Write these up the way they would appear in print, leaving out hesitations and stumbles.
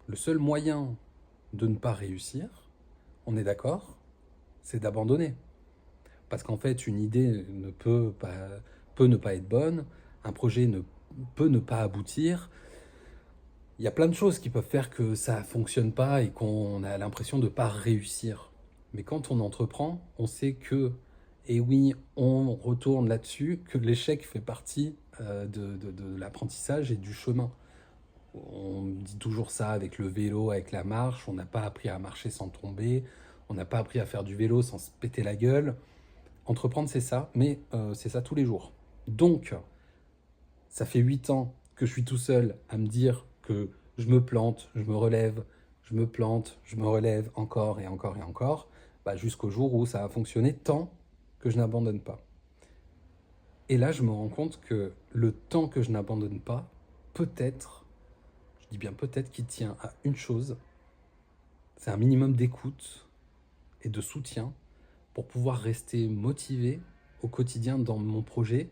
Le seul moyen de ne pas réussir, on est d'accord, c'est d'abandonner. Parce qu'en fait, une idée peut ne pas être bonne, un projet peut ne pas aboutir. Il y a plein de choses qui peuvent faire que ça ne fonctionne pas et qu'on a l'impression de ne pas réussir. Mais quand on entreprend, on sait que, et oui, on retourne là-dessus, que l'échec fait partie de l'apprentissage et du chemin. On dit toujours ça avec le vélo, avec la marche. On n'a pas appris à marcher sans tomber. On n'a pas appris à faire du vélo sans se péter la gueule. Entreprendre, c'est ça, mais c'est ça tous les jours. Donc, ça fait 8 ans que je suis tout seul à me dire que je me plante, je me relève, je me plante, je me relève encore et encore et encore, bah, jusqu'au jour où ça a fonctionné tant que je n'abandonne pas. Et là, je me rends compte que le temps que je n'abandonne pas, peut-être, je dis bien peut-être, qui tient à une chose, c'est un minimum d'écoute et de soutien pour pouvoir rester motivé au quotidien dans mon projet,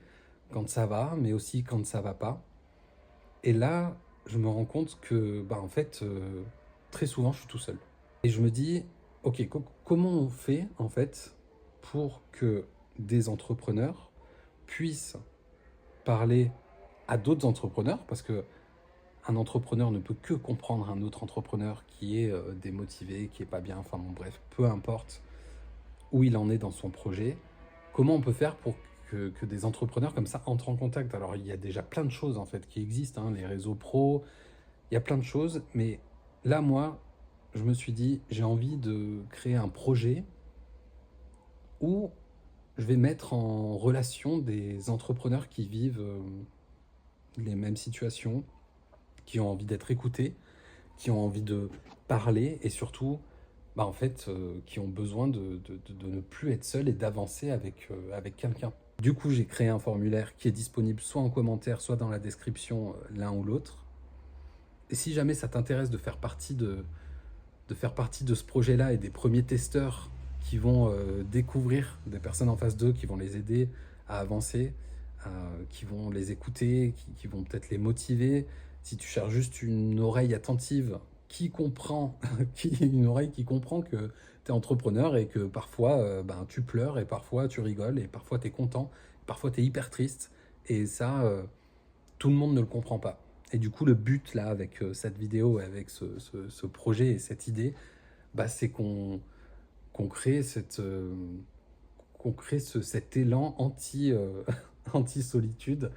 quand ça va, mais aussi quand ça va pas. Et là, je me rends compte que, bah, en fait, très souvent, je suis tout seul. Et je me dis, ok, comment on fait, en fait, pour que des entrepreneurs puissent parler à d'autres entrepreneurs, parce que un entrepreneur ne peut que comprendre un autre entrepreneur qui est démotivé, qui est pas bien, enfin bon, bref, peu importe où il en est dans son projet, comment on peut faire pour que des entrepreneurs comme ça entrent en contact? Alors, il y a déjà plein de choses en fait qui existent, hein, les réseaux pros, il y a plein de choses, mais là, moi, je me suis dit, j'ai envie de créer un projet où je vais mettre en relation des entrepreneurs qui vivent les mêmes situations, qui ont envie d'être écoutés, qui ont envie de parler et surtout, bah, en fait, qui ont besoin de ne plus être seuls et d'avancer avec quelqu'un. Du coup, j'ai créé un formulaire qui est disponible soit en commentaire, soit dans la description, l'un ou l'autre. Et si jamais ça t'intéresse de faire partie de ce projet-là et des premiers testeurs qui vont découvrir des personnes en face d'eux, qui vont les aider à avancer, qui vont les écouter, qui vont peut-être les motiver. Si tu cherches juste une oreille attentive qui comprend, une oreille qui comprend que tu es entrepreneur et que parfois ben, tu pleures et parfois tu rigoles et parfois tu es content, parfois tu es hyper triste. Et ça, tout le monde ne le comprend pas. Et du coup, le but là, avec cette vidéo, avec ce projet et cette idée, bah, c'est qu'on crée, qu'on crée cet élan anti-solitude